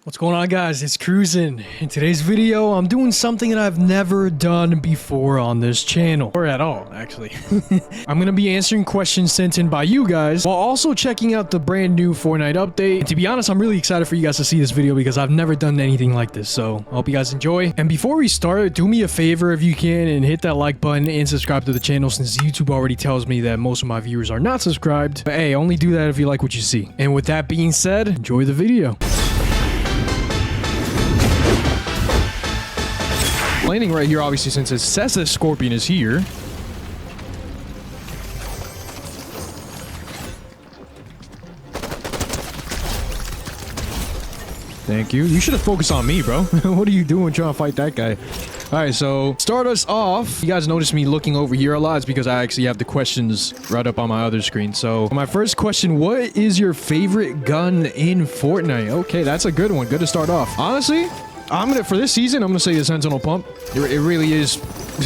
What's going on, guys? It's Cruzzin. In today's video, I'm doing something that I've never done before on this channel, or at all, actually. I'm gonna be answering questions sent in by you guys, while also checking out the brand new Fortnite update. And to be honest, I'm really excited for you guys to see this video because I've never done anything like this, so I hope you guys enjoy. And before we start, do me a favor if you can and hit that like button and subscribe to the channel, since YouTube already tells me that most of my viewers are not subscribed. But hey, only do that if you like what you see. And with that being said, enjoy the video. Landing right here, obviously, since it says that Scorpion is here. Thank you. You should have focused on me, bro. What are you doing trying to fight that guy? All right, so start us off. You guys notice me looking over here a lot. It's because I actually have the questions right up on my other screen. So my first question, what is your favorite gun in Fortnite? Okay, that's a good one. Good to start off. Honestly, for this season, I'm gonna say the Sentinel Pump. It really is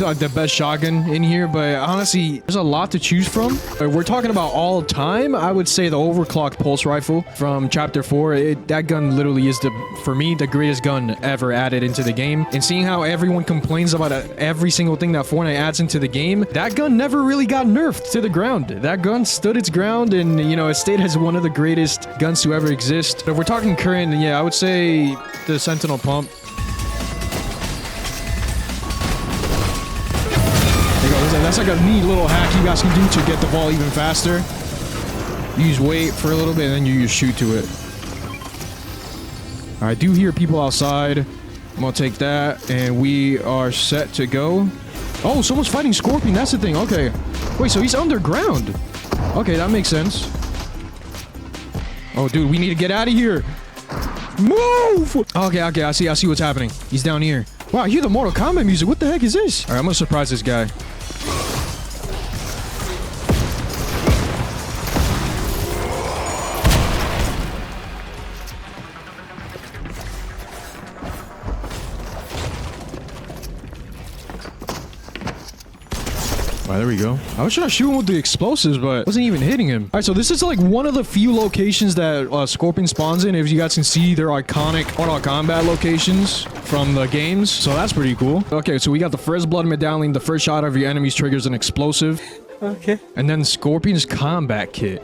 like the best shotgun in here, but honestly, there's a lot to choose from. We're talking about all time. I would say the overclocked pulse rifle from Chapter 4. That gun literally is, for me, the greatest gun ever added into the game. And seeing how everyone complains about every single thing that Fortnite adds into the game, that gun never really got nerfed to the ground. That gun stood its ground, and you know, it stayed as one of the greatest guns to ever exist. But if we're talking current, yeah, I would say the Sentinel Pump. That's like a neat little hack you guys can do to get the ball even faster. You just wait for a little bit and then you just shoot to it. I do hear people outside. I'm gonna take that and we are set to go. Oh, someone's fighting Scorpion. That's the thing. Okay. Wait, so he's underground. Okay, that makes sense. Oh, dude, we need to get out of here. Move! Okay, I see what's happening. He's down here. Wow, I hear the Mortal Kombat music. What the heck is this? All right, I'm gonna surprise this guy. Alright, there we go. I was trying to shoot him with the explosives, but wasn't even hitting him. Alright, so this is like one of the few locations that Scorpion spawns in. If you guys can see, they're iconic Mortal Kombat locations from the games. So that's pretty cool. Okay, so we got the first blood medallion. The first shot of your enemies triggers an explosive. Okay. And then Scorpion's combat kit.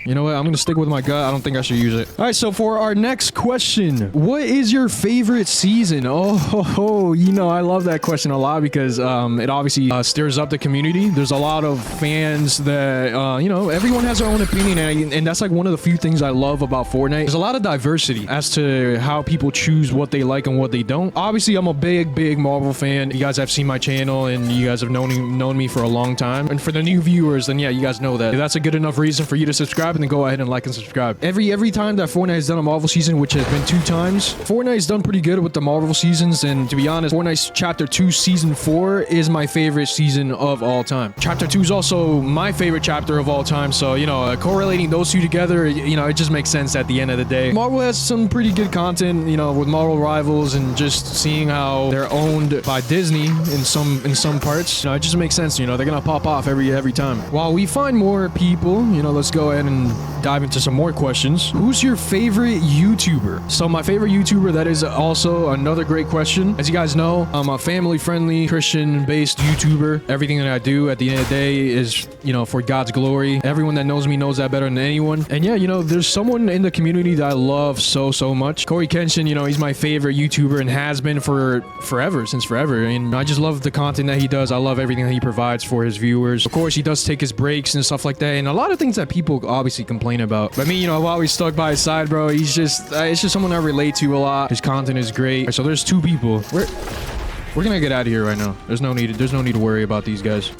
You know what? I'm gonna stick with my gut. I don't think I should use it. All right, so for our next question, what is your favorite season? Oh, you know, I love that question a lot because it obviously stirs up the community. There's a lot of fans that, you know, everyone has their own opinion, and that's like one of the few things I love about Fortnite. There's a lot of diversity as to how people choose what they like and what they don't. Obviously, I'm a big Marvel fan. You guys have seen my channel, and you guys have known me for a long time. And for the new viewers, then yeah, you guys know that. If that's a good enough reason for you to subscribe, and then go ahead and like and subscribe. Every time that Fortnite has done a Marvel season, which has been 2 times, Fortnite's done pretty good with the Marvel seasons, and to be honest, Fortnite's Chapter 2 Season 4 is my favorite season of all time. Chapter 2 is also my favorite chapter of all time, so, you know, correlating those two together, you know, it just makes sense at the end of the day. Marvel has some pretty good content, you know, with Marvel Rivals, and just seeing how they're owned by Disney in some parts, you know, it just makes sense. You know, they're gonna pop off every time. While we find more people, you know, let's go ahead and dive into some more questions. Who's your favorite YouTuber? So my favorite YouTuber, that is also another great question. As you guys know, I'm a family-friendly, Christian-based YouTuber. Everything that I do at the end of the day is, you know, for God's glory. Everyone that knows me knows that better than anyone. And yeah, you know, there's someone in the community that I love so much. Corey Kenshin, you know, he's my favorite YouTuber and has been for forever, since forever. And I just love the content that he does. I love everything that he provides for his viewers. Of course, he does take his breaks and stuff like that, and a lot of things that people obviously complain about. But me, you know, I've always stuck by his side, bro. He's just, it's just someone I relate to a lot. His content is great. Right, so there's 2 people. We're gonna get out of here right now. There's no need to worry about these guys.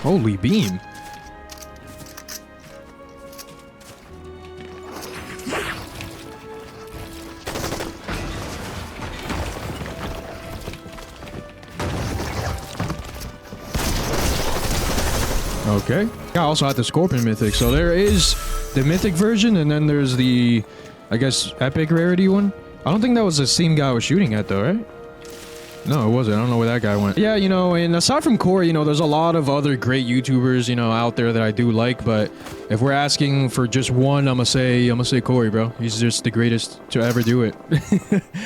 Holy beam. Okay. I also had the Scorpion Mythic. So there is the Mythic version, and then there's the, I guess, Epic Rarity one. I don't think that was the same guy I was shooting at, though, right? No, it wasn't. I don't know where that guy went. Yeah, you know, and aside from Corey, you know, there's a lot of other great YouTubers, you know, out there that I do like, but if we're asking for just one, I'm gonna say Corey, bro. He's just the greatest to ever do it.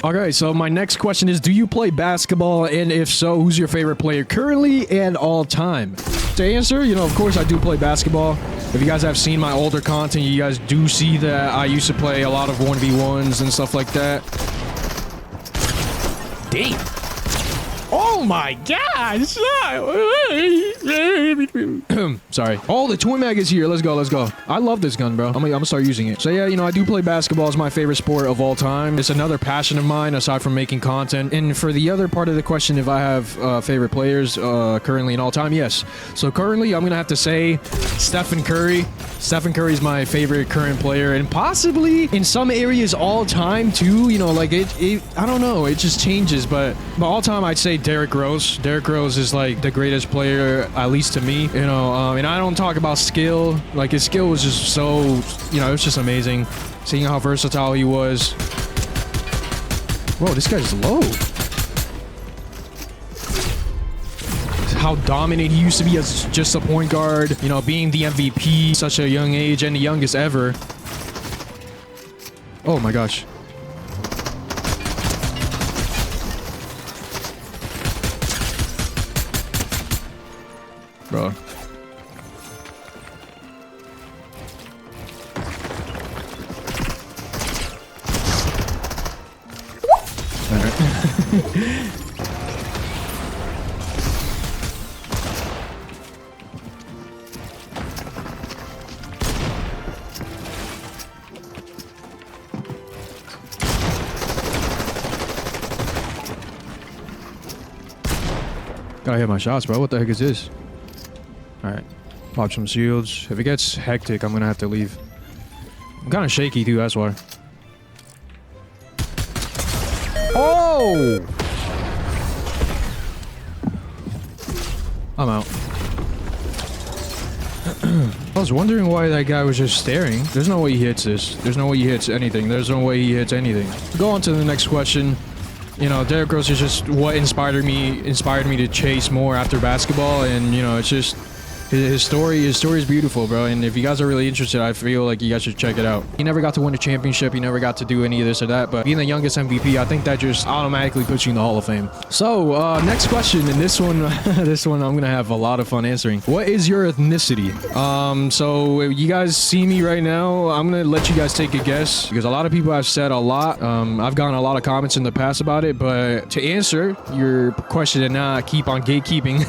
Okay, so my next question is, do you play basketball? And if so, who's your favorite player currently and all time? To answer, you know, of course I do play basketball. If you guys have seen my older content, you guys do see that I used to play a lot of 1v1s and stuff like that. Damn. Oh my gosh! Sorry. Oh, the twin mag is here. Let's go, let's go. I love this gun, bro. I'm gonna start using it. So yeah, you know, I do play basketball. It's my favorite sport of all time. It's another passion of mine aside from making content. And for the other part of the question, if I have favorite players currently and all time, yes. So currently, I'm gonna have to say Stephen Curry. Stephen Curry is my favorite current player, and possibly in some areas all time too. You know, like it I don't know. It just changes, but all time I'd say Derrick Rose. Derrick Rose is like the greatest player, at least to me. You know, and I don't talk about skill. Like his skill was just so, you know, it was just amazing. Seeing how versatile he was. Whoa, this guy's low. How dominant he used to be as just a point guard, you know, being the MVP such a young age and the youngest ever. Oh my gosh. Bro. Alright. Gotta hit my shots, bro. What the heck is this? Alright. Pop some shields. If it gets hectic, I'm gonna have to leave. I'm kind of shaky, too. That's why. Oh! I'm out. I was wondering why that guy was just staring. There's no way he hits this. There's no way he hits anything. There's no way he hits anything. Go on to the next question. You know, Derrick Rose is just what inspired me to chase more after basketball, and you know, it's just his story is beautiful, bro. And if you guys are really interested, I feel like you guys should check it out. He never got to win a championship, he never got to do any of this or that, but being the youngest MVP, I think that just automatically puts you in the Hall of Fame. So, next question, and this one I'm gonna have a lot of fun answering. What is your ethnicity? So you guys see me right now, I'm gonna let you guys take a guess, because a lot of people have said a lot. I've gotten a lot of comments in the past about it, but to answer your question and not keep on gatekeeping,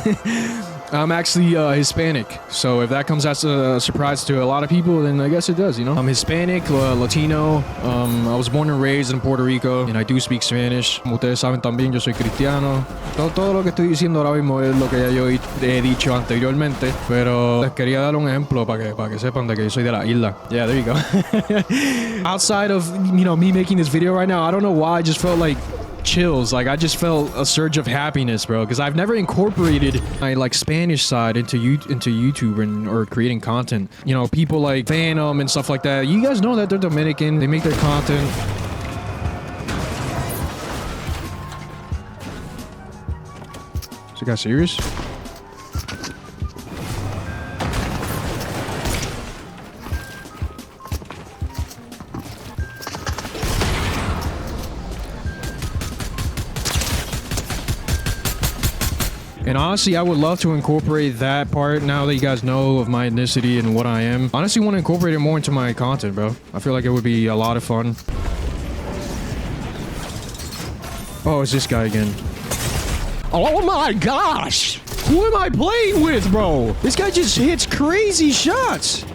I'm actually Hispanic, so if that comes as a surprise to a lot of people, then I guess it does, you know? I'm Hispanic, Latino, I was born and raised in Puerto Rico, and I do speak Spanish. Como ustedes saben también, yo soy cristiano. Todo lo que estoy diciendo ahora mismo es lo que ya yo he dicho anteriormente, pero les quería dar un ejemplo para que sepan de que yo soy de la isla. Yeah, there you go. Outside of, you know, me making this video right now, I don't know why, I just felt like chills. Like I just felt a surge of happiness, bro, because I've never incorporated my like Spanish side into YouTube or creating content. You know, people like Phantom and stuff like that. You guys know that they're Dominican. They make their content. Is it got serious? And honestly, I would love to incorporate that part now that you guys know of my ethnicity and what I am. Honestly, want to incorporate it more into my content, bro. I feel like it would be a lot of fun. Oh, it's this guy again. Oh my gosh! Who am I playing with, bro? This guy just hits crazy shots.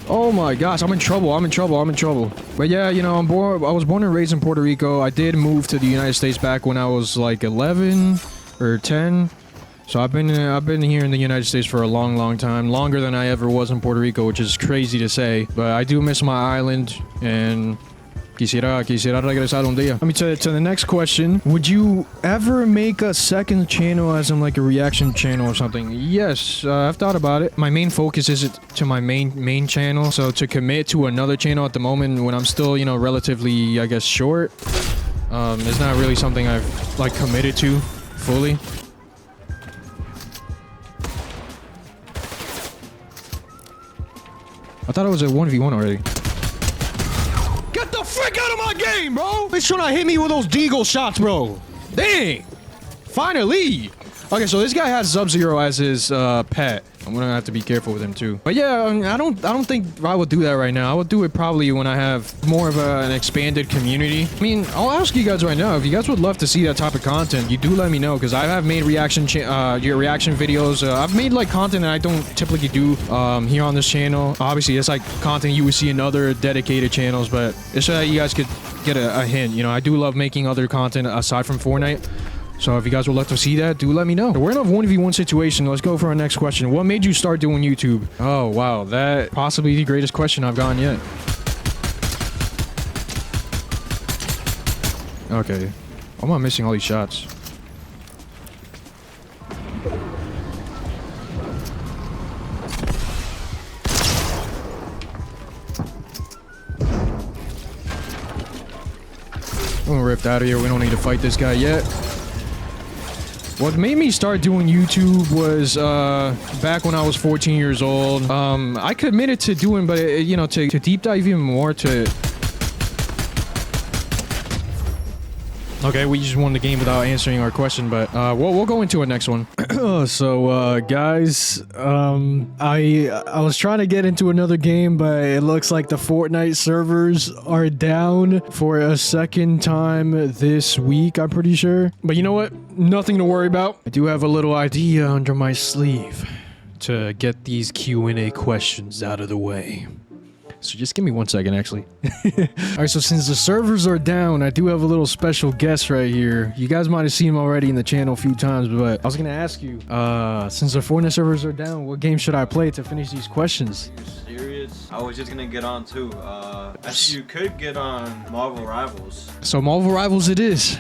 Oh my gosh, I'm in trouble. But yeah, you know, I was born and raised in Puerto Rico. I did move to the United States back when I was like 11 or 10. So I've been here in the United States for a long time, longer than I ever was in Puerto Rico, which is crazy to say, but I do miss my island, and quisiera regresar un día. Let me to the next question. Would you ever make a second channel as in like a reaction channel or something? Yes, I've thought about it. My main focus is to my main channel, so to commit to another channel at the moment when I'm still, you know, relatively, I guess, short, It's not really something I've like committed to fully. I thought it was a 1v1 already. Get the frick out of my game, bro! Bitch trying to hit me with those deagle shots, bro. Dang! Finally! Okay, so this guy has Sub-Zero as his pet. I'm gonna have to be careful with him too. But yeah, I don't think I would do that right now. I would do it probably when I have more of an expanded community. I mean, I'll ask you guys right now, if you guys would love to see that type of content, you do let me know, because I have made reaction videos. I've made like content that I don't typically do here on this channel. Obviously, it's like content you would see in other dedicated channels, but it's so that you guys could get a hint. You know, I do love making other content aside from Fortnite. So if you guys would like to see that, do let me know. We're in a 1v1 situation. Let's go for our next question. What made you start doing YouTube? Oh, wow. That possibly the greatest question I've gotten yet. Okay. Why am I missing all these shots? I'm gonna rip out of here. We don't need to fight this guy yet. What made me start doing YouTube was back when I was 14 years old. I committed to doing, but you know, to deep dive even more to... Okay, we just won the game without answering our question, but we'll go into a next one. So guys, I was trying to get into another game, but it looks like the Fortnite servers are down for a second time this week, I'm pretty sure. But you know what? Nothing to worry about. I do have a little idea under my sleeve to get these Q&A questions out of the way. So just give me 1 second, actually. Alright, so since the servers are down, I do have a little special guest right here. You guys might have seen him already in the channel a few times, but I was gonna ask you, since the Fortnite servers are down, what game should I play to finish these questions? You're serious? I was just gonna get on too. Actually, you could get on Marvel Rivals. So Marvel Rivals it is.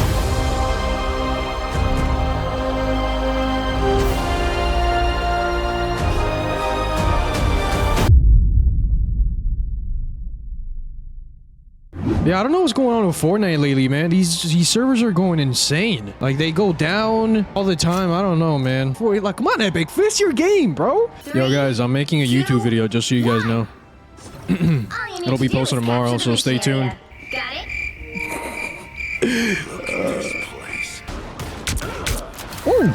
Yeah, I don't know what's going on with Fortnite lately, man. These servers are going insane. Like, they go down all the time. I don't know, man. Boy, like, come on, Epic. Finish your game, bro. Yo, guys, I'm making a YouTube video, just so you guys know. It'll be posted tomorrow, so stay tuned. Got it? Ooh.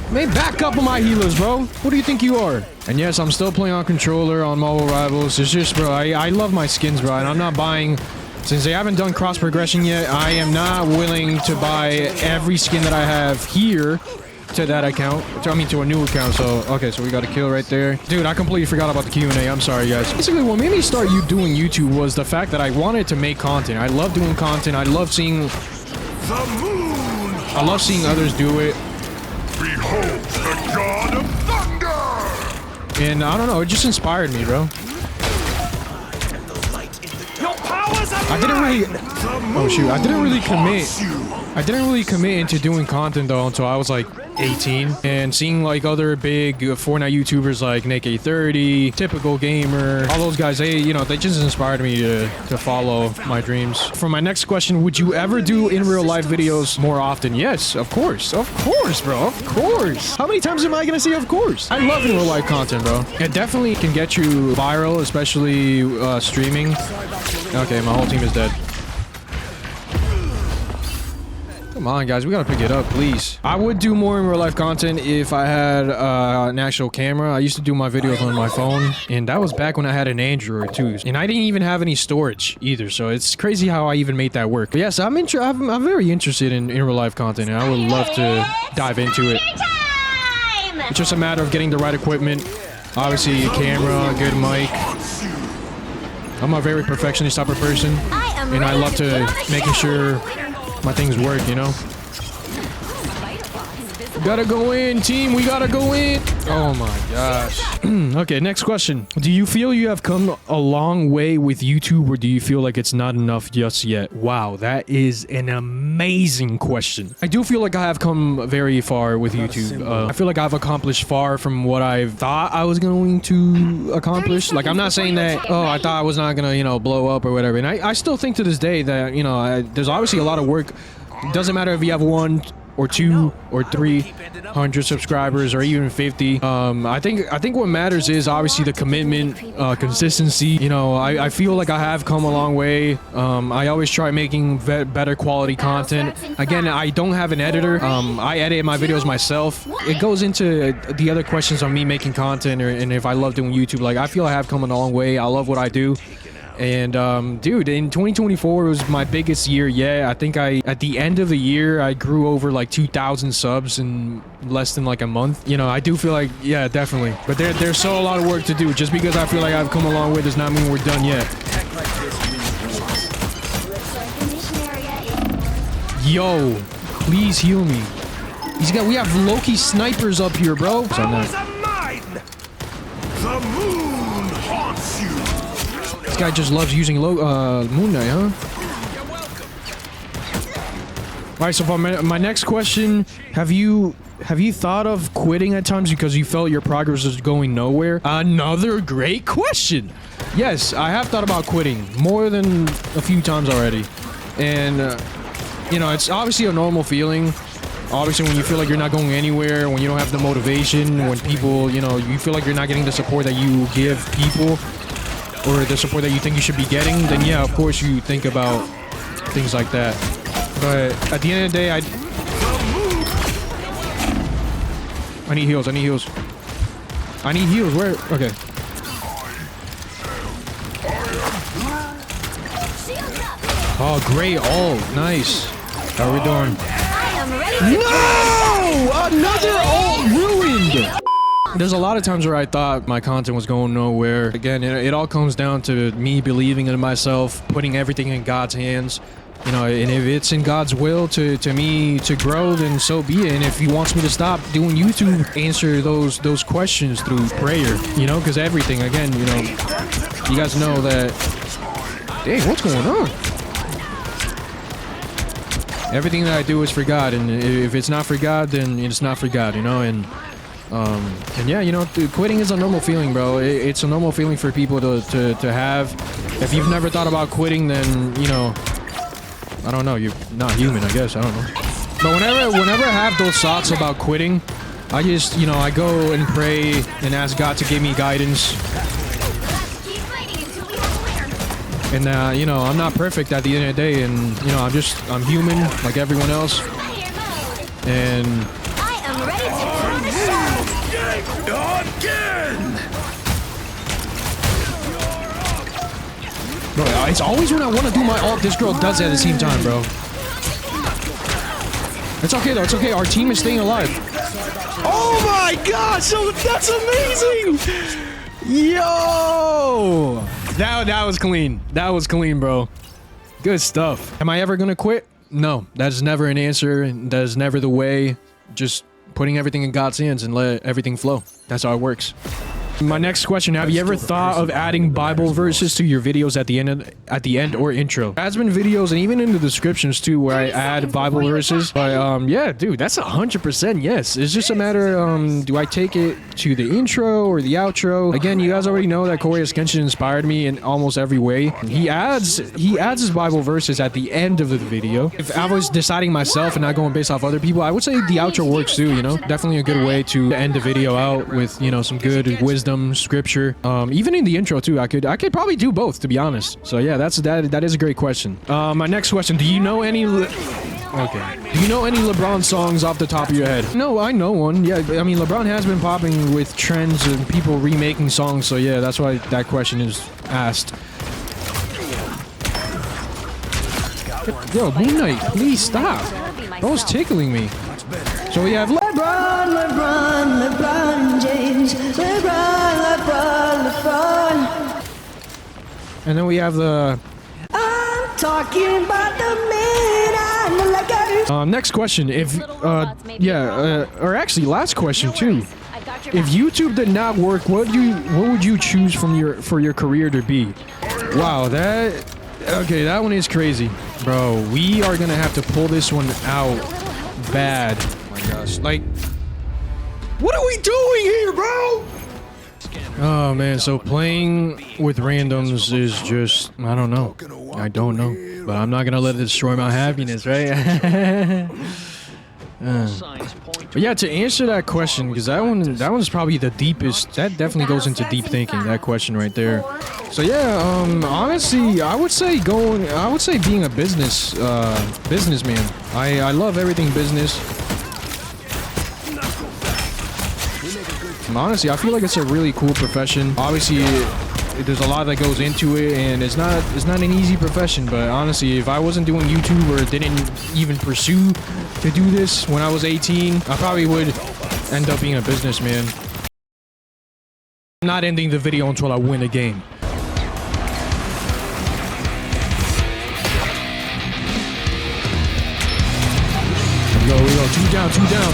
Man, back up on my healers, bro. What do you think you are? And yes, I'm still playing on controller on Marvel Rivals. It's just, bro, I love my skins, bro, and I'm not buying... Since they haven't done cross progression yet, I am not willing to buy every skin that I have here to that account. I mean, to a new account, so... Okay, so we got a kill right there. Dude, I completely forgot about the Q&A. I'm sorry, guys. Basically, what made me start doing YouTube was the fact that I wanted to make content. I love doing content. I love seeing... The moon! I love seeing others do it. Behold the god of thunder! And I don't know, it just inspired me, bro. Your powers are I didn't really... Oh, shoot. I didn't really commit into doing content, though, until I was, like, 18. And seeing, like, other big Fortnite YouTubers like Nick830, Typical Gamer, all those guys, they, you know, they just inspired me to follow my dreams. For my next question, would you ever do in real life videos more often? Yes, of course. Of course, bro. Of course. How many times am I gonna say of course? I love in real life content, bro. It definitely can get you viral, especially streaming. Okay, my whole team is dead. Come on, guys. We gotta pick it up, please. I would do more in real life content if I had an actual camera. I used to do my videos on my phone, and that was back when I had an Android too. And I didn't even have any storage either, so it's crazy how I even made that work. But yes, I'm very interested in real life content, and I would love to dive into it. It's just a matter of getting the right equipment. Obviously, a camera, a good mic. I'm a very perfectionist type of person, and I love to making sure my things work, you know? Gotta go in, team. We gotta go in. Oh my gosh. Okay, next question. Do you feel you have come a long way with YouTube, or do you feel like it's not enough just yet? Wow, that is an amazing question. I do feel like I have come very far with YouTube. I feel like I've accomplished far from what I thought I was going to accomplish. Like, I'm not saying that, oh, I thought I was not gonna, you know, blow up or whatever. And I still think to this day that, you know, there's obviously a lot of work. It doesn't matter if you have 1 or 2 or 300 subscribers or even 50. I think what matters is obviously the commitment, consistency. You know, I feel like I have come a long way. I always try making better quality content. Again, I don't have an editor. I edit my videos myself. It goes into the other questions on me making content and if I love doing YouTube. Like, I feel I have come a long way. I love what I do. And dude, in 2024 was my biggest year yet. I think at the end of the year I grew over like 2,000 subs in less than like a month. You know, I do feel like, yeah, definitely. But there's still a lot of work to do. Just because I feel like I've come a long way does not mean we're done yet. Yo, please heal me. We have Loki snipers up here, bro. So Powers are mine. The moon haunts you. This guy just loves using Moon Knight, huh? All right, so for my next question, have you thought of quitting at times because you felt your progress was going nowhere? Another great question. Yes, I have thought about quitting more than a few times already. And, you know, it's obviously a normal feeling. Obviously, when you feel like you're not going anywhere, when you don't have the motivation, when people, you know, you feel like you're not getting the support that you give people, or the support that you think you should be getting, then yeah, of course you think about things like that. But at the end of the day, I need heals, I need heals. I need heals, where? Okay. Oh, great ult, nice. How are we doing? No! Another ult ruined! There's a lot of times where I thought my content was going nowhere. Again, it all comes down to me believing in myself, putting everything in God's hands. You know, and if it's in God's will to me to grow, then so be it. And if he wants me to stop doing YouTube, answer those questions through prayer. You know, because everything, again, you know, you guys know that. Dang, what's going on? Everything that I do is for God, and if it's not for God, then it's not for God. You know, and yeah, you know, quitting is a normal feeling, bro. It's a normal feeling for people to have. If you've never thought about quitting, then, you know, I don't know, you're not human, I guess, I don't know. But whenever I have those thoughts about quitting, I just, you know, I go and pray and ask God to give me guidance. And, you know, I'm not perfect at the end of the day, and, you know, I'm human like everyone else. And bro, it's always when I want to do my ult, this girl does it at the same time, bro. It's okay, though. It's okay. Our team is staying alive. Oh, my God. So that's amazing. Yo. That was clean. That was clean, bro. Good stuff. Am I ever going to quit? No. That's never an answer. That is never the way. Just putting everything in God's hands and let everything flow. That's how it works. My next question, have you ever thought of adding Bible verses to your videos at the end or intro? There's been videos and even in the descriptions too where I add Bible verses. But yeah, dude, that's 100% yes. It's just a matter, do I take it to the intro or the outro? Again, you guys already know that Corey Genshin inspired me in almost every way. He adds his Bible verses at the end of the video. If I was deciding myself and not going based off other people, I would say the outro works too, you know? Definitely a good way to end the video out with, you know, some good wisdom, scripture. Even in the intro too, I could probably do both, to be honest. So yeah, that is a great question. My next question, do you know any LeBron songs off the top of your head? No, I know one. Yeah, I mean, LeBron has been popping with trends and people remaking songs, so yeah, that's why that question is asked. Yo, Moon Knight, please stop. Bro's tickling me. So we have LeBron James, LeBron. And then we have the... I'm talking about the man I know like I Next question. If or actually last question too. If YouTube did not work, what would you choose for your career to be? Wow, that one is crazy. Bro, we are gonna have to pull this one out bad. Oh my gosh. Like, what are we doing here, bro? Oh man, so playing with randoms is just, I don't know. I don't know. But I'm not gonna let it destroy my happiness, right? But yeah, to answer that question, because that one's probably the deepest. That definitely goes into deep thinking, that question right there. So yeah, honestly, I would say being a businessman. I love everything business. Honestly, I feel like it's a really cool profession. Obviously, there's a lot that goes into it, and it's not an easy profession. But honestly, if I wasn't doing YouTube or didn't even pursue to do this when I was 18, I probably would end up being a businessman. I'm not ending the video until I win a game. Here we go. 2 down, 2 down.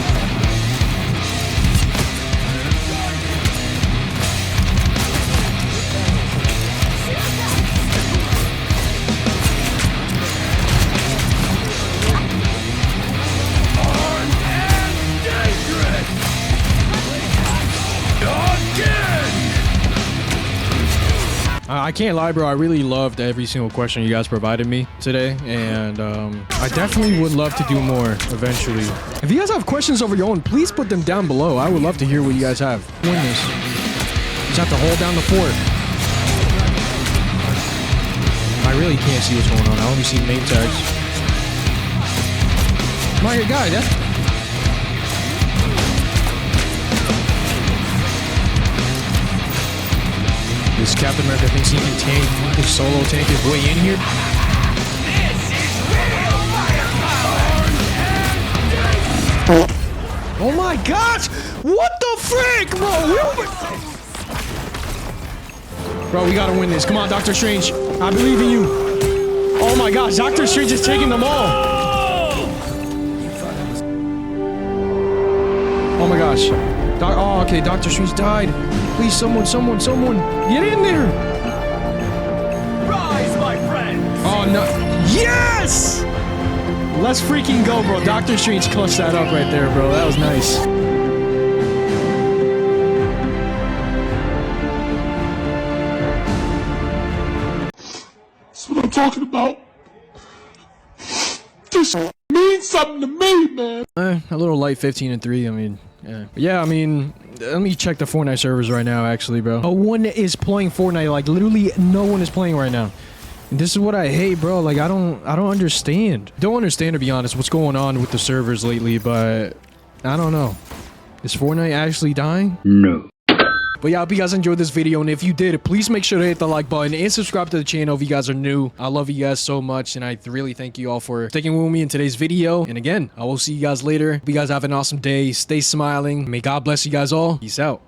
I can't lie, bro. I really loved every single question you guys provided me today, and I definitely would love to do more eventually. If you guys have questions of your own, please put them down below. I would love to hear what you guys have. Win this. Just have to hold down the fort. I really can't see what's going on. I only see name tags. My guy, that's... This Captain America thinks he can tank, his solo tank his way in here. Oh my gosh! What the frick, bro? Bro, we gotta win this. Come on, Doctor Strange. I believe in you. Oh my gosh, Doctor Strange is taking them all. Oh my gosh. Oh, okay, Doctor Strange died. Please, someone, get in there! Rise, my friend! Oh, no. Yes! Let's freaking go, bro. Doctor Strange clutched that up right there, bro. That was nice. That's what I'm talking about. This means something to me, man. A little light 15-3, I mean... Yeah, I mean, let me check the Fortnite servers right now, actually, bro. No one is playing Fortnite. Like, literally, no one is playing right now. And this is what I hate, bro. Like, I don't understand. Don't understand, to be honest, what's going on with the servers lately, but I don't know. Is Fortnite actually dying? No. But yeah, I hope you guys enjoyed this video, and if you did, please make sure to hit the like button and subscribe to the channel if you guys are new. I love you guys so much, and I really thank you all for sticking with me in today's video. And again, I will see you guys later. Hope you guys have an awesome day. Stay smiling. May God bless you guys all. Peace out.